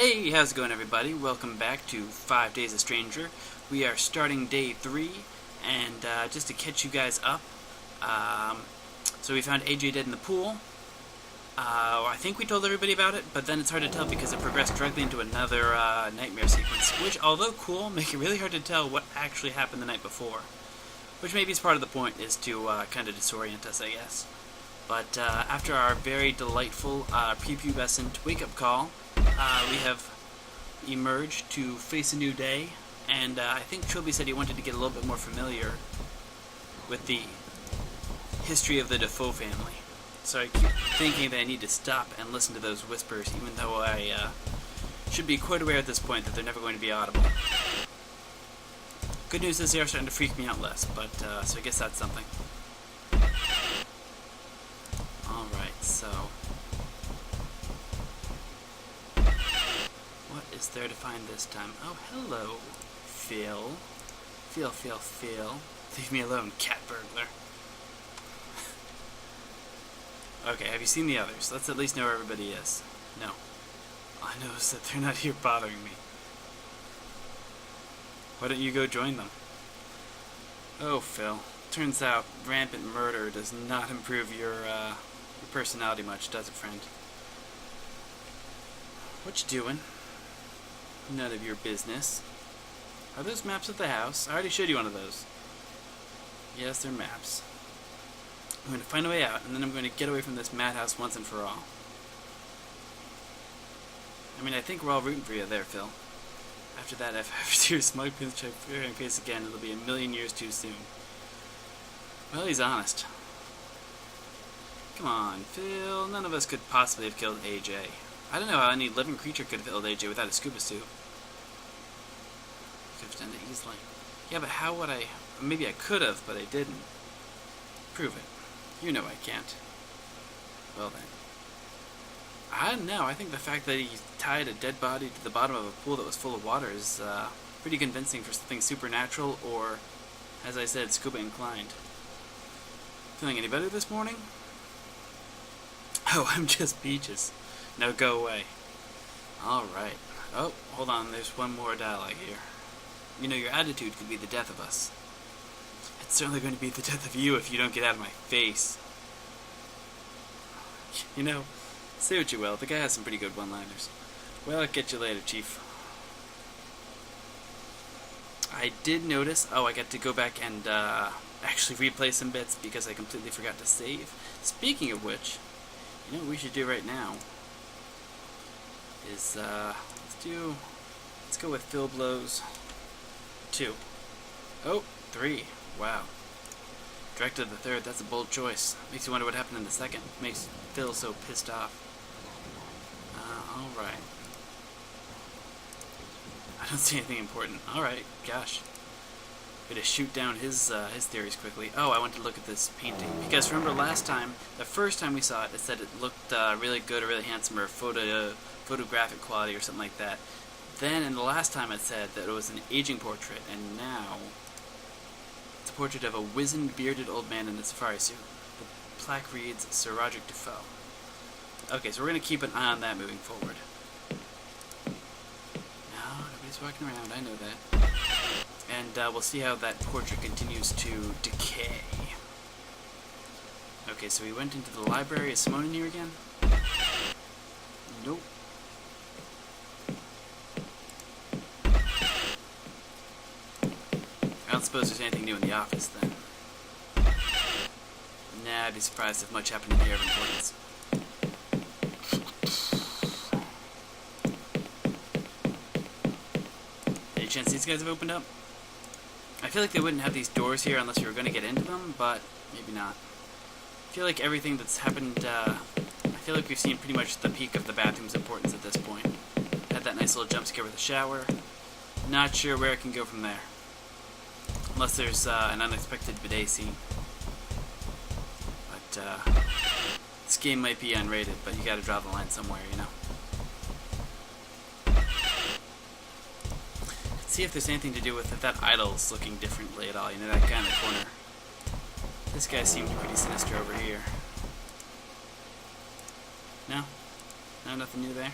Hey, how's it going, everybody? Welcome back to 5 Days a Stranger. We are starting day 3, and just to catch you guys up, so we found AJ dead in the pool. I think we told everybody about it, but then it's hard to tell because it progressed directly into another nightmare sequence, which, although cool, make it really hard to tell what actually happened the night before. Which maybe is part of the point, is to kind of disorient us, I guess. But after our very delightful prepubescent wake-up call, we have emerged to face a new day, and I think Trilby said he wanted to get a little bit more familiar with the history of the Defoe family. So I keep thinking that I need to stop and listen to those whispers, even though I should be quite aware at this point that they're never going to be audible. Good news is they are starting to freak me out less, but so I guess that's something. Alright, so what is there to find this time? Oh, hello, Phil. Phil. Leave me alone, cat burglar. Okay, have you seen the others? Let's at least know where everybody is. No. All I know is that they're not here bothering me. Why don't you go join them? Oh, Phil. Turns out rampant murder does not improve your personality much, does it, friend? What you doing? None of your business. Are those maps of the house? I already showed you one of those. Yes, they're maps. I'm going to find a way out, and then I'm going to get away from this madhouse once and for all. I mean, I think we're all rooting for you there, Phil. After that, if I ever see your smug pinstripe face again, it'll be a million years too soon. Well, he's honest. Come on, Phil. None of us could possibly have killed AJ. I don't know how any living creature could have killed AJ without a scuba suit. Could have done it easily. Yeah, but how would I? Maybe I could have, but I didn't. Prove it. You know I can't. Well then. I don't know. I think the fact that he tied a dead body to the bottom of a pool that was full of water is pretty convincing for something supernatural or, as I said, scuba inclined. Feeling any better this morning? Oh, I'm just Peaches. No, go away. Alright. Oh, hold on. There's one more dialogue here. You know, your attitude could be the death of us. It's certainly going to be the death of you if you don't get out of my face. You know, say what you will, the guy has some pretty good one-liners. Well, I'll get you later, Chief. I did notice, I got to go back and actually replay some bits because I completely forgot to save. Speaking of which, you know what we should do right now is, let's go with Phil Blows 2. Oh, 3. Wow. Director of the third, that's a bold choice. Makes you wonder what happened in the second. Makes Phil so pissed off. Alright. I don't see anything important. Alright, gosh. Way to shoot down his theories quickly. Oh, I went to look at this painting. Because remember last time, the first time we saw it, it said it looked really good or really handsome or photographic quality or something like that. Then, in the last time it said that it was an aging portrait, and now it's a portrait of a wizened, bearded old man in a safari suit. The plaque reads, Sir Roderick Defoe. Okay, so we're going to keep an eye on that moving forward. No, nobody's walking around, I know that. And we'll see how that portrait continues to decay. Okay, so we went into the library. Is Simone in here again? Nope. I don't suppose there's anything new in the office, then. Nah, I'd be surprised if much happened in here of importance. Any chance these guys have opened up? I feel like they wouldn't have these doors here unless you were going to get into them, but maybe not. I feel like everything that's happened, I feel like we've seen pretty much the peak of the bathroom's importance at this point. Had that nice little jump scare with the shower. Not sure where it can go from there. Unless there's an unexpected bidet scene. But this game might be unrated, but you gotta draw the line somewhere, you know. See if there's anything to do with that idol's looking differently at all, you know, that guy in the corner. This guy seemed pretty sinister over here. No? No, nothing new there?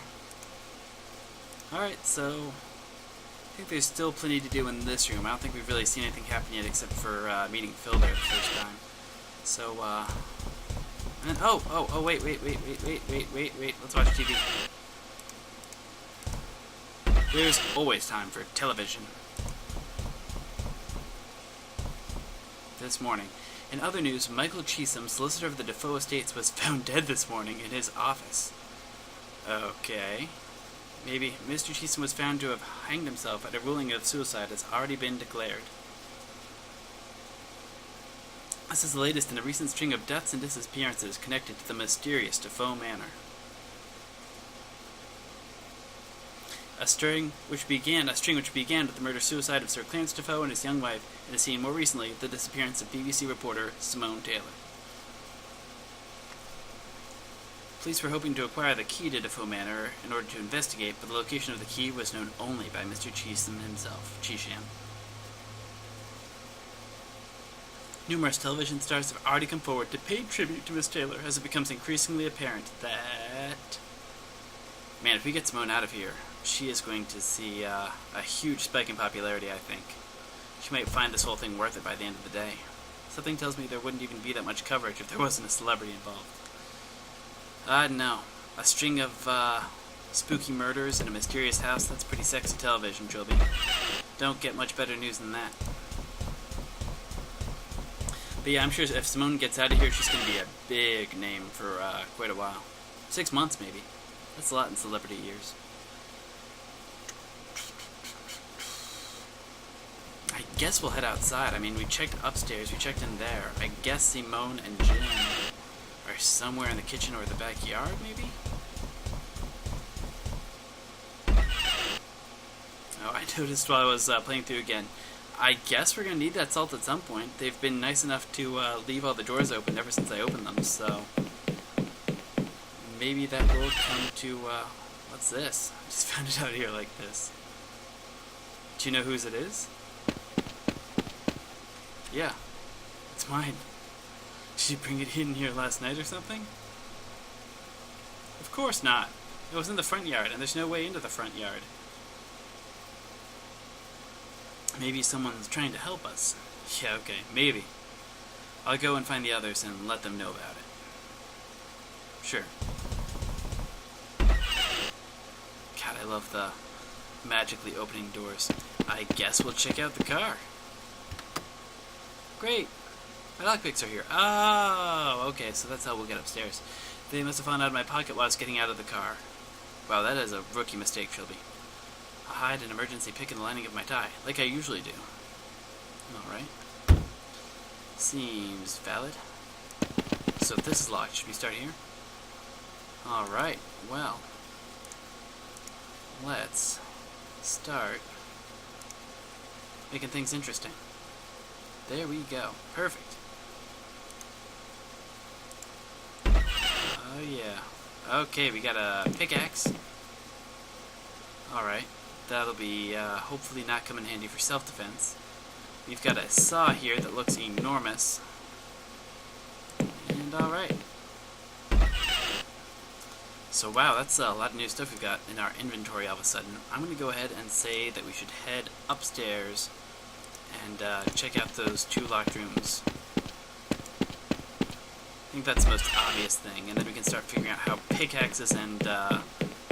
Alright, so I think there's still plenty to do in this room. I don't think we've really seen anything happen yet except for meeting Phil there the first time. So, and wait. Let's watch TV. There's always time for television. This morning. In other news, Michael Cheesum, solicitor of the Defoe estates, was found dead this morning in his office. Okay. Maybe Mr. Cheesum was found to have hanged himself, and a ruling of suicide has already been declared. This is the latest in a recent string of deaths and disappearances connected to the mysterious Defoe Manor. A string which began with the murder-suicide of Sir Clarence Defoe and his young wife, and has seen more recently the disappearance of BBC reporter Simone Taylor. Police were hoping to acquire the key to Defoe Manor in order to investigate, but the location of the key was known only by Mr. Cheesum himself, Cheesham. Numerous television stars have already come forward to pay tribute to Miss Taylor as it becomes increasingly apparent that... Man, if we get Simone out of here, she is going to see a huge spike in popularity, I think. She might find this whole thing worth it by the end of the day. Something tells me there wouldn't even be that much coverage if there wasn't a celebrity involved. I don't know. A string of spooky murders in a mysterious house, that's pretty sexy television, Trilby. Don't get much better news than that. But yeah, I'm sure if Simone gets out of here, she's going to be a big name for quite a while. 6 months, maybe. That's a lot in celebrity years. I guess we'll head outside. I mean, we checked upstairs, we checked in there. I guess Simone and Jim are somewhere in the kitchen or the backyard, maybe? Oh, I noticed while I was playing through again. I guess we're going to need that salt at some point. They've been nice enough to leave all the doors open ever since I opened them, so... Maybe that will come to, what's this? I just found it out here like this. Do you know whose it is? Yeah, it's mine. Did you bring it in here last night or something? Of course not. It was in the front yard, and there's no way into the front yard. Maybe someone's trying to help us. Yeah, okay, maybe. I'll go and find the others and let them know about it. Sure. God, I love the magically opening doors. I guess we'll check out the car. Great. My lockpicks are here. Oh, okay, so that's how we'll get upstairs. They must have found out of my pocket while I was getting out of the car. Wow, that is a rookie mistake, Trilby. I'll hide an emergency pick in the lining of my tie, like I usually do. Alright. Seems valid. So if this is locked, should we start here? Alright, well. Let's start making things interesting. There we go. Perfect. Oh yeah. Okay, we got a pickaxe. Alright. That'll be hopefully not come in handy for self-defense. We've got a saw here that looks enormous. And alright. So wow, that's a lot of new stuff we've got in our inventory all of a sudden. I'm going to go ahead and say that we should head upstairs and check out those 2 locked rooms. I think that's the most obvious thing, and then we can start figuring out how pickaxes and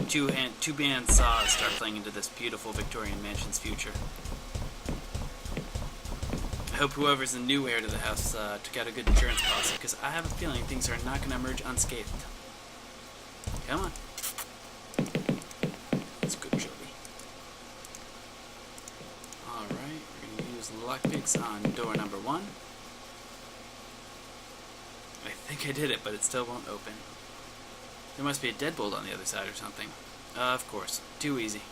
two-band saws start playing into this beautiful Victorian mansion's future. I hope whoever's the new heir to the house took out a good insurance policy, because I have a feeling things are not going to emerge unscathed. Come on. That's good, Joby. Alright, we're going to use lockpicks on door number 1. I think I did it, but it still won't open. There must be a deadbolt on the other side or something. Of course. Too easy.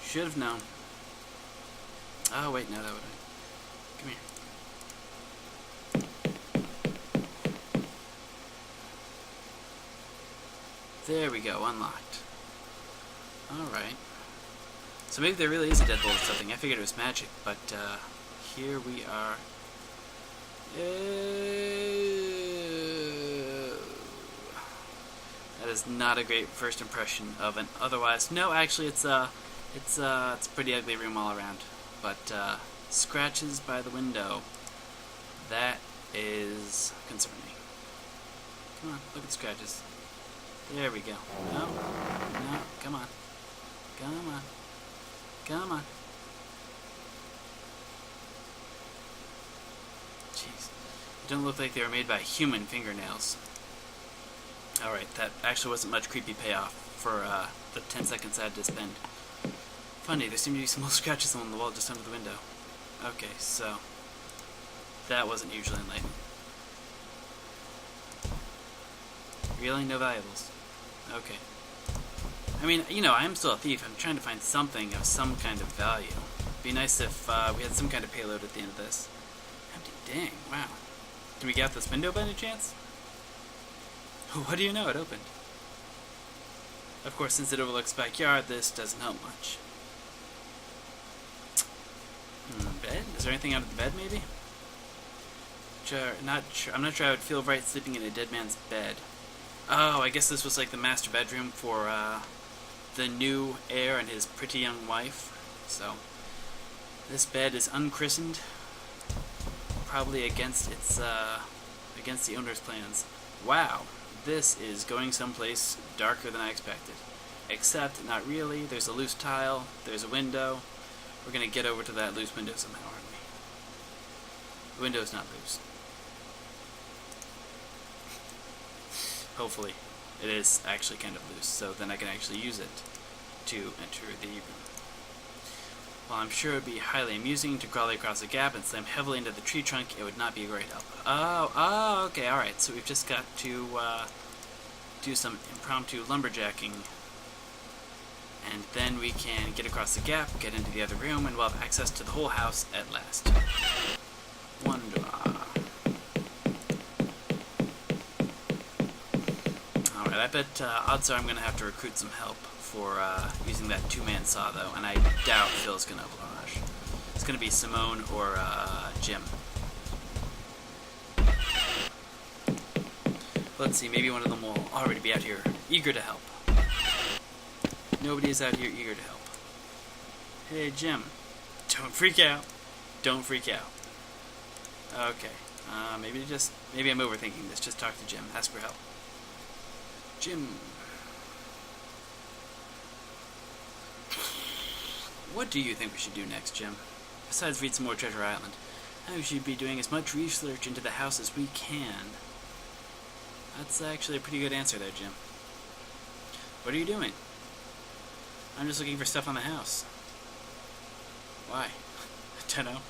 Should have known. Oh, wait, no, that would have... Come here. There we go, unlocked. Alright. So maybe there really is a deadbolt or something. I figured it was magic, but here we are. That is not a great first impression of an otherwise. No, actually, it's a pretty ugly room all around. But scratches by the window. That is concerning. Come on, look at the scratches. There we go. No, no, come on, come on, come on. Jeez, they don't look like they were made by human fingernails. Alright, that actually wasn't much creepy payoff for the 10 seconds I had to spend. Funny, there seem to be some little scratches on the wall just under the window. Okay, so that wasn't usually enlightening. Really? No valuables? Okay. I mean, you know, I am still a thief. I'm trying to find something of some kind of value. It'd be nice if we had some kind of payload at the end of this. Empty. Dang, wow. Can we get out this window by any chance? What do you know? It opened. Of course, since it overlooks the backyard, this doesn't help much. Bed? Is there anything under the bed, maybe? I'm not sure I would feel right sleeping in a dead man's bed. Oh, I guess this was like the master bedroom for the new heir and his pretty young wife. So, this bed is unchristened, probably against its against the owner's plans. Wow, this is going someplace darker than I expected. Except, not really. There's a loose tile. There's a window. We're gonna get over to that loose window somehow, aren't we? The window's not loose. Hopefully, it is actually kind of loose, so then I can actually use it to enter the room. While I'm sure it would be highly amusing to crawl across a gap and slam heavily into the tree trunk, it would not be a great help. Oh, okay, alright, so we've just got to do some impromptu lumberjacking, and then we can get across the gap, get into the other room, and we'll have access to the whole house at last. Wonderful. Alright, I bet odds are I'm going to have to recruit some help for using that two-man saw, though, and I doubt Phil's going to oblige. It's going to be Simone or Jim. Let's see, maybe one of them will already be out here eager to help. Nobody is out here eager to help. Hey, Jim. Don't freak out. Don't freak out. Okay. Maybe I'm overthinking this. Just talk to Jim. Ask for help. Jim. What do you think we should do next, Jim? Besides read some more Treasure Island, we should be doing as much research into the house as we can. That's actually a pretty good answer there, Jim. What are you doing? I'm just looking for stuff on the house. Why? I don't know.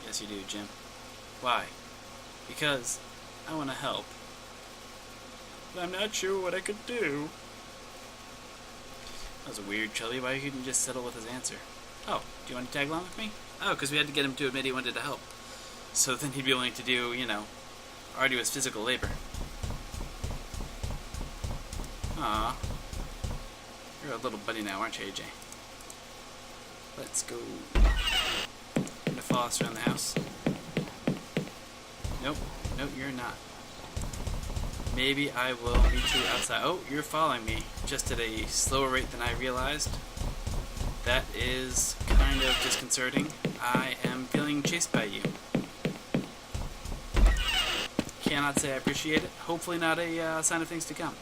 Yes you do, Jim. Why? Because I want to help. But I'm not sure what I could do. That was a weird Chubby. Why couldn't you just settle with his answer? Oh, do you want to tag along with me? Oh, because we had to get him to admit he wanted to help. So then he'd be willing to do, you know, arduous physical labor. Aw. You're a little buddy now, aren't you, AJ? Let's go. Gonna follow us around the house. Nope. Nope, you're not. Maybe I will meet you outside. Oh, you're following me. Just at a slower rate than I realized. That is kind of disconcerting. I am feeling chased by you. Cannot say I appreciate it. Hopefully not a sign of things to come.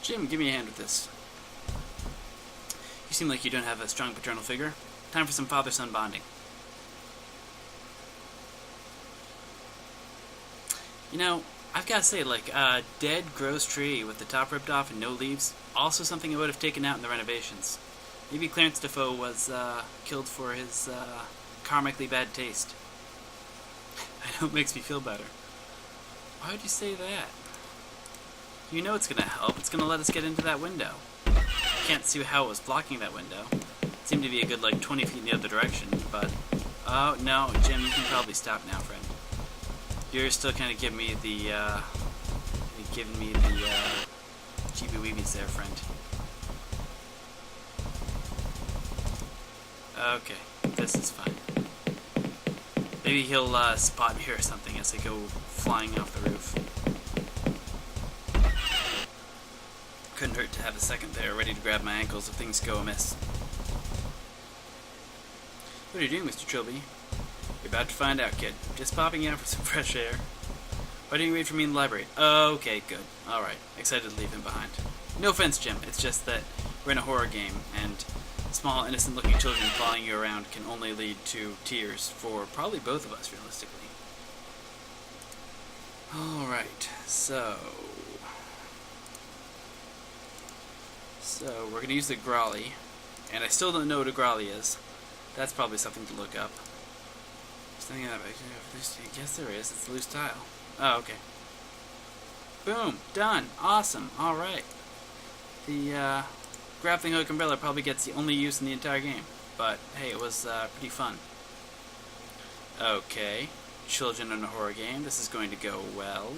Jim, give me a hand with this. You seem like you don't have a strong paternal figure. Time for some father-son bonding. You know, I've got to say, like, a dead, gross tree with the top ripped off and no leaves, also something I would have taken out in the renovations. Maybe Clarence Defoe was killed for his karmically bad taste. I know it makes me feel better. Why would you say that? You know it's going to help. It's going to let us get into that window. Can't see how it was blocking that window. It seemed to be a good, like, 20 feet in the other direction, but... Oh, no, Jim, you can probably stop now, friend. You're still kind of giving me the cheepy-weebies there, friend. Okay, this is fine. Maybe he'll spot me or something as I go flying off the roof. Couldn't hurt to have a second there, ready to grab my ankles if things go amiss. What are you doing, Mr. Trilby? You're about to find out, kid. Just popping out for some fresh air. Why didn't you wait for me in the library? Okay, good. Alright. Excited to leave him behind. No offense, Jim. It's just that we're in a horror game, and small, innocent-looking children following you around can only lead to tears for probably both of us, realistically. Alright, so we're going to use the GROLLY, and I still don't know what a GROLLY is. That's probably something to look up. Something that yes, there is. It's a loose tile. Oh, okay. Boom. Done. Awesome. Alright. The grappling hook umbrella probably gets the only use in the entire game. But, hey, it was pretty fun. Okay. Children in a horror game. This is going to go well.